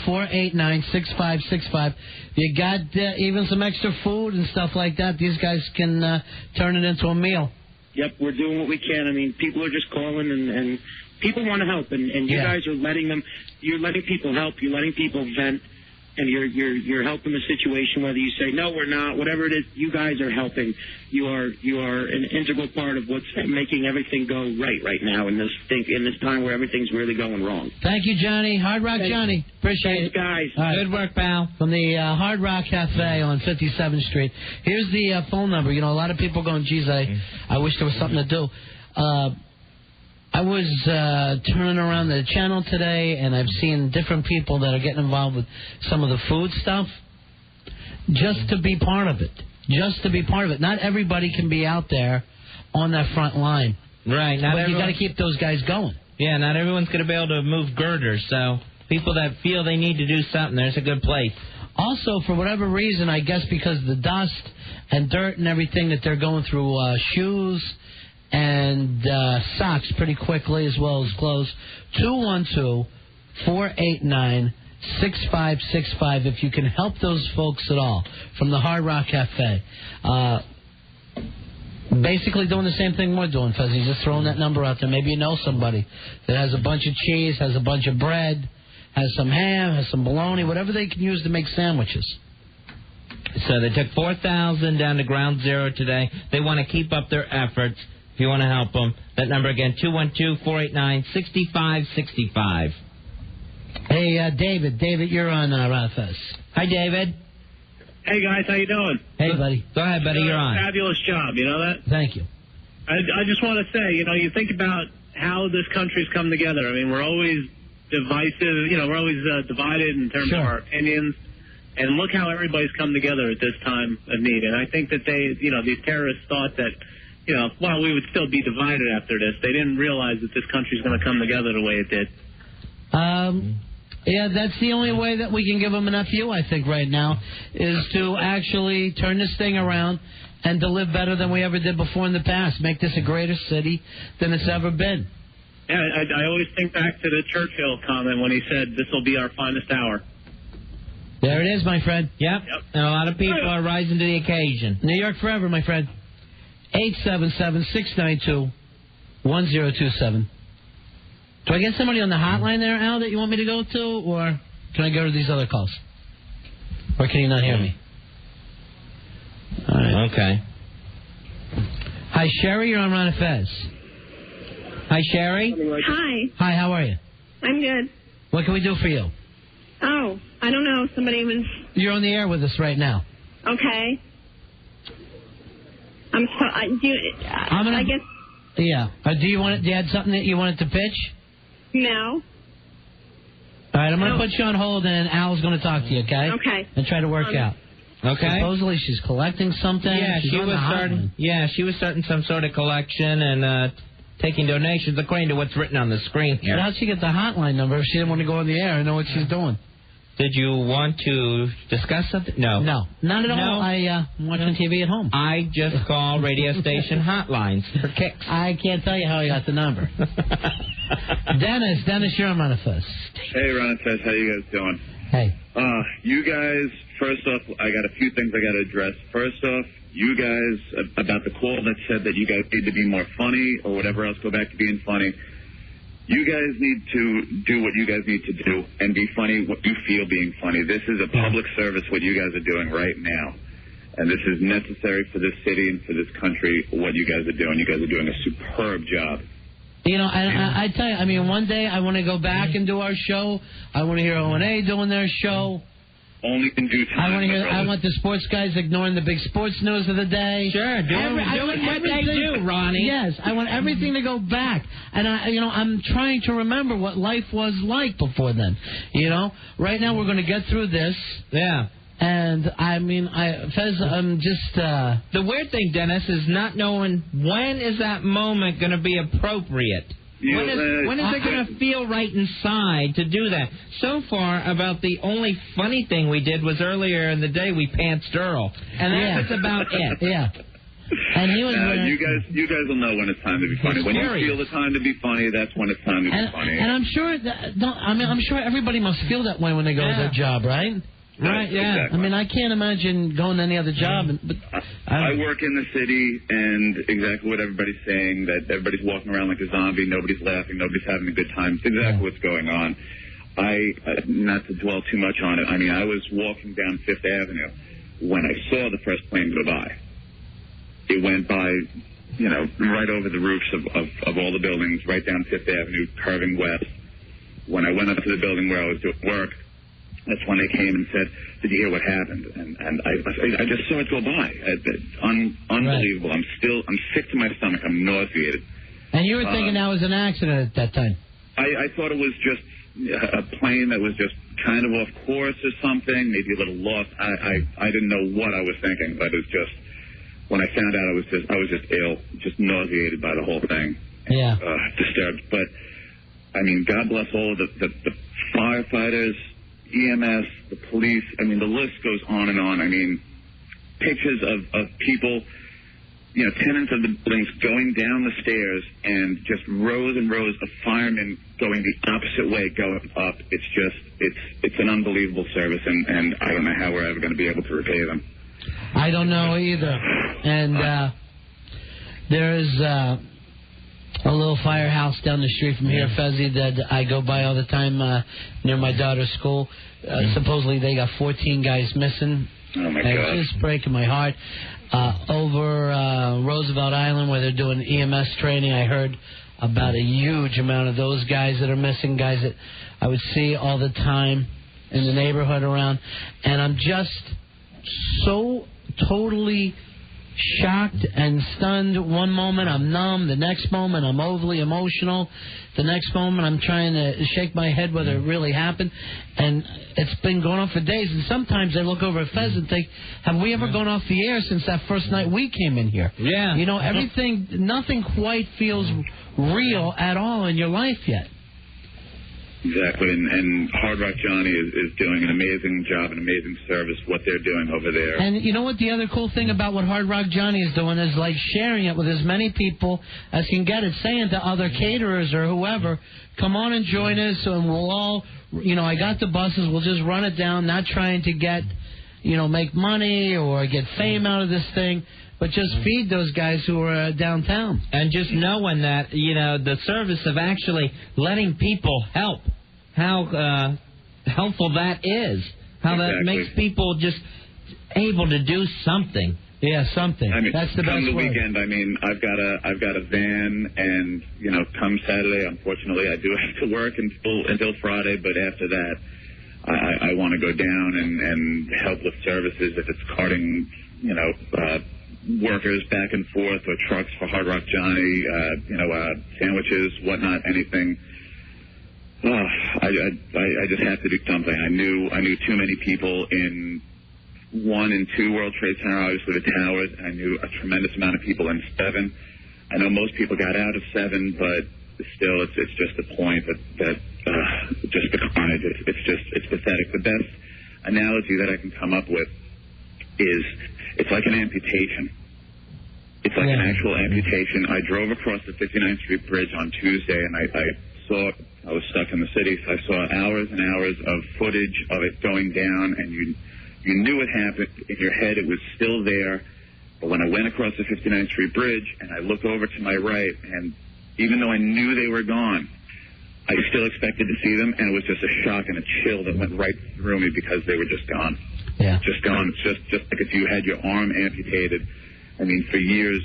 212-489-6565. You got even some extra food and stuff like that. These guys can turn it into a meal. Yep, we're doing what we can. I mean, people are just calling, and people want to help. And you guys are you're letting people help. You're letting people vent. And you're helping the situation, whether you say no, we're not, whatever it is. You guys are helping. You are an integral part of what's making everything go right now in this time where everything's really going wrong. Thank you, Johnny. Hard Rock Johnny. Appreciate it, guys. Right. Good work, pal. From the Hard Rock Cafe on 57th Street. Here's the phone number. A lot of people going, geez, I wish there was something to do. I was turning around the channel today, and I've seen different people that are getting involved with some of the food stuff just to be part of it. Just to be part of it. Not everybody can be out there on that front line. Right. But you got to keep those guys going. Yeah, not everyone's going to be able to move girders, so people that feel they need to do something, there's a good place. Also, for whatever reason, I guess because of the dust and dirt and everything that they're going through, shoes and socks pretty quickly, as well as clothes. 212-489-6565 if you can help those folks at all from the Hard Rock Cafe. Basically doing the same thing we're doing, Fuzzy. Just throwing that number out there. Maybe you know somebody that has a bunch of cheese, has a bunch of bread, has some ham, has some bologna, whatever they can use to make sandwiches. So they took 4,000 down to ground zero today. They want to keep up their efforts. If you want to help them, that number again, 212-489-6565. Hey, David. David, you're on Ron and Fez. Hi, David. Hey, guys, how you doing? Hey, buddy. Go ahead, buddy, you're on. Fabulous job, you know that? Thank you. I just want to say, you think about how this country's come together. I mean, we're always divisive, we're always divided in terms of our opinions. And look how everybody's come together at this time of need. And I think that these terrorists thought that, we would still be divided after this. They didn't realize that this country's going to come together the way it did. Yeah, that's the only way that we can give them an FU, I think, right now, is to actually turn this thing around and to live better than we ever did before in the past. Make this a greater city than it's ever been. Yeah, I always think back to the Churchill comment when he said, "This will be our finest hour." There it is, my friend. Yep. And a lot of people are rising to the occasion. New York forever, my friend. 877-692-1027. Do I get somebody on the hotline there, Al, that you want me to go to, or can I go to these other calls? Or can you not hear me? All right. Okay. Hi, Sherry. You're on Ron and Fez. Hi, Sherry. Hi. Hi, how are you? I'm good. What can we do for you? Oh, I don't know. Somebody was... You're on the air with us right now. Okay. I guess... Yeah. Do you have something that you wanted to pitch? No. All right, I'm going to put you on hold, and Al's going to talk to you, okay? Okay. And try to work out. Okay. Supposedly she's collecting something. Yeah, she was starting some sort of collection and taking donations according to what's written on the screen here. But how'd she get the hotline number if she didn't want to go on the air and know what she's doing? Did you want to discuss something? No. No, not at all. No. I'm watching TV at home. I just call radio station hotlines for kicks. I can't tell you how I got the number. Dennis, you're on Ron and Fez. Hey, Ron and Fez, how you guys doing? Hey. You guys, first off, I got a few things I got to address. First off, you guys, about the call that said that you guys need to be more funny or whatever else, go back to being funny. You guys need to do what you guys need to do and be funny what you feel being funny. This is a public service, what you guys are doing right now. And this is necessary for this city and for this country, what you guys are doing. You guys are doing a superb job. You know, I tell you, I mean, one day I want to go back and do our show. I want to hear O&A doing their show. Only in due time. I want the sports guys ignoring the big sports news of the day. Sure, doing what they do, Ronnie. Yes, I want everything to go back. And I'm trying to remember what life was like before then. You know, right now we're going to get through this. Yeah. And, I mean, Fez, I'm just... The weird thing, Dennis, is not knowing when is that moment going to be appropriate. When is it going to feel right inside to do that? So far, about the only funny thing we did was earlier in the day we pantsed Earl. And that's about it. Yeah. And he was you guys will know when it's time to be funny. When you feel the time to be funny, that's when it's time to be funny. And I'm sure I'm sure everybody must feel that way when they go to their job, right? Right, yeah. Exactly. I mean, I can't imagine going to any other job. But I work in the city, and exactly what everybody's saying, that everybody's walking around like a zombie, nobody's laughing, nobody's having a good time. It's exactly what's going on. Not to dwell too much on it, I mean, I was walking down Fifth Avenue when I saw the first plane go by. It went by, you know, right over the roofs of all the buildings, right down Fifth Avenue, curving west. When I went up to the building where I was doing work, that's when they came and said, "Did you hear what happened?" And I just saw it go by. Unbelievable. Right. I'm sick to my stomach. I'm nauseated. And you were thinking that was an accident at that time? I thought it was just a plane that was just kind of off course or something, maybe a little lost. I didn't know what I was thinking, but it was just, when I found out, I was just ill, just nauseated by the whole thing. Yeah. Disturbed. But, I mean, God bless all of the firefighters, EMS, the police. I mean, the list goes on and on. I mean, pictures of people, you know, tenants of the buildings going down the stairs and just rows and rows of firemen going the opposite way, going up. It's just, it's an unbelievable service, and I don't know how we're ever going to be able to repay them. I don't know either. And there is a little firehouse down the street from here, Fezzi, that I go by all the time near my daughter's school. Supposedly they got 14 guys missing. Oh, my God. It's just breaking my heart. Over Roosevelt Island, where they're doing EMS training, I heard about a huge amount of those guys that are missing, guys that I would see all the time in the neighborhood around. And I'm just so totally shocked and stunned. One moment I'm numb, the next moment I'm overly emotional, the next moment I'm trying to shake my head whether it really happened. And it's been going on for days, and sometimes I look over at Fez and think, have we ever gone off the air since that first night we came in here? Yeah. You know, nothing quite feels real at all in your life yet. Exactly, and Hard Rock Johnny is doing an amazing job, an amazing service, what they're doing over there. And you know what the other cool thing about what Hard Rock Johnny is doing is, like, sharing it with as many people as can get it, saying to other caterers or whoever, come on and join us, and we'll all, I got the buses, we'll just run it down, not trying to get, make money or get fame out of this thing, but just feed those guys who are downtown. And just knowing that, the service of actually letting people help, how helpful that is, how that makes people just able to do something. Yeah, something. I mean, that's the best come the word. weekend, I've got a van, and come Saturday, unfortunately, I do have to work until Friday. But after that, I want to go down and help with services. If it's carting, workers back and forth, or trucks for Hard Rock Johnny, sandwiches, whatnot, anything. I just have to do something. I knew too many people in 1 and 2 World Trade Center, obviously the towers. I knew a tremendous amount of people in 7. I know most people got out of 7, but still, it's just the point that just the carnage. It's pathetic. The best analogy that I can come up with is it's like an amputation. It's like an actual amputation. I drove across the 59th Street Bridge on Tuesday, and I was stuck in the city, so I saw hours and hours of footage of it going down, and you knew it happened. In your head, it was still there. But when I went across the 59th Street Bridge, and I looked over to my right, and even though I knew they were gone, I still expected to see them, and it was just a shock and a chill that went right through me because they were just gone. Yeah. Just gone. It's just like if you had your arm amputated. I mean, for years,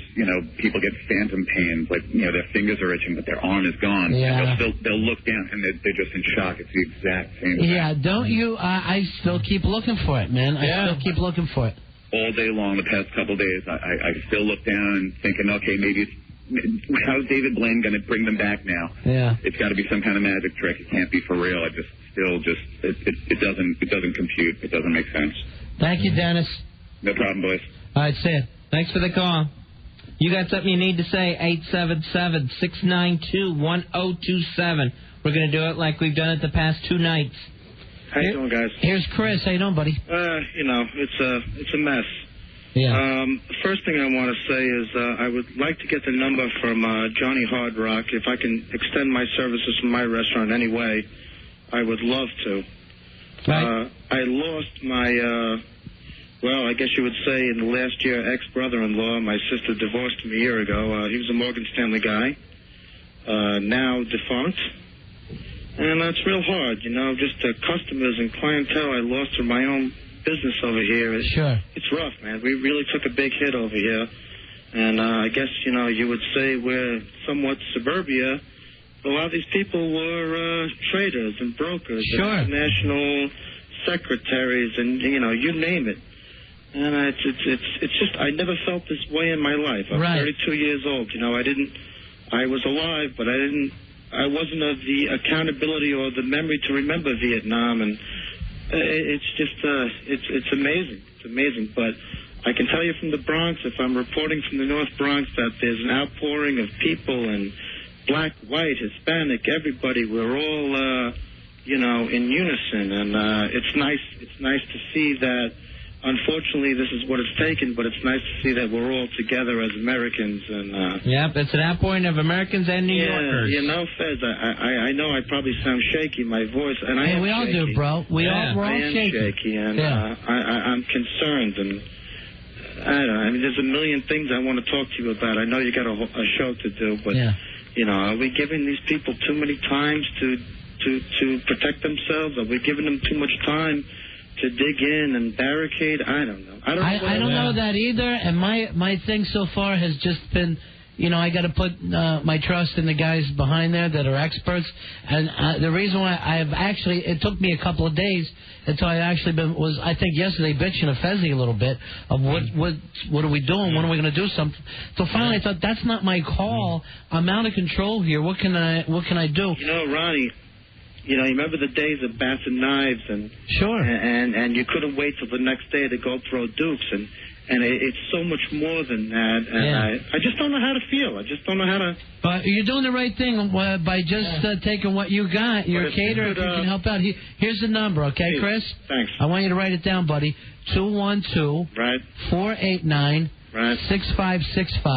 people get phantom pains, like, their fingers are itching, but their arm is gone. Yeah. They'll look down, and they're just in shock. It's the exact same thing. Yeah, don't you? I still keep looking for it, man. I still keep looking for it. All day long, the past couple of days, I still look down and thinking, okay, maybe how's David Blaine going to bring them back now? Yeah. It's got to be some kind of magic trick. It can't be for real. It doesn't compute. It doesn't make sense. Thank you, Dennis. No problem, boys. All right, see ya. Thanks for the call. You got something you need to say, 877-692-1027. We're going to do it like we've done it the past 2 nights. How you doing, guys? Here's Chris. How you doing, buddy? It's a mess. Yeah. The first thing I want to say is I would like to get the number from Johnny Hard Rock. If I can extend my services from my restaurant in any way, I would love to. Right. I lost my... I guess you would say in the last year, ex-brother-in-law. My sister divorced him a year ago. He was a Morgan Stanley guy, now defunct. And that's real hard, just customers and clientele I lost through my own business over here. Sure. It's rough, man. We really took a big hit over here. And I guess, you would say we're somewhat suburbia. But a lot of these people were traders and brokers. Sure. And national secretaries and, you name it. And it's just, I never felt this way in my life. I'm 32 years old. I was alive, but I wasn't of the accountability or the memory to remember Vietnam. And it's just, it's amazing. It's amazing. But I can tell you from the Bronx, if I'm reporting from the North Bronx, that there's an outpouring of people, and black, white, Hispanic, everybody. We're all, in unison. And it's nice to see that. Unfortunately, this is what it's taken, but it's nice to see that we're all together as Americans. And yep, it's an outpouring of Americans and New Yorkers. Fez, I know I probably sound shaky, my voice, and I am we all shaky. do, bro. We're all shaky, and I'm concerned, and I don't know. I mean, there's a million things I want to talk to you about. I know you got a show to do, but are we giving these people too many times to protect themselves? Are we giving them too much time to dig in and barricade? I don't know. I don't know that either. And my thing so far has just been, I got to put my trust in the guys behind there that are experts. And the reason why it took me a couple of days until I actually I think yesterday bitching to Fezzy a little bit of what are we doing? When are we going to do something? So finally I thought, that's not my call. I'm out of control here. What can I do? Ronnie, you remember the days of bats and knives, and sure, and you couldn't wait till the next day to go throw dukes, and And it's so much more than that. And I just don't know how to feel. I just don't know how to... But you're doing the right thing by just taking what you got. You're a caterer. If you can help out. Here's the number, okay, Chris? Thanks. I want you to write it down, buddy. 212 right. 489 6565.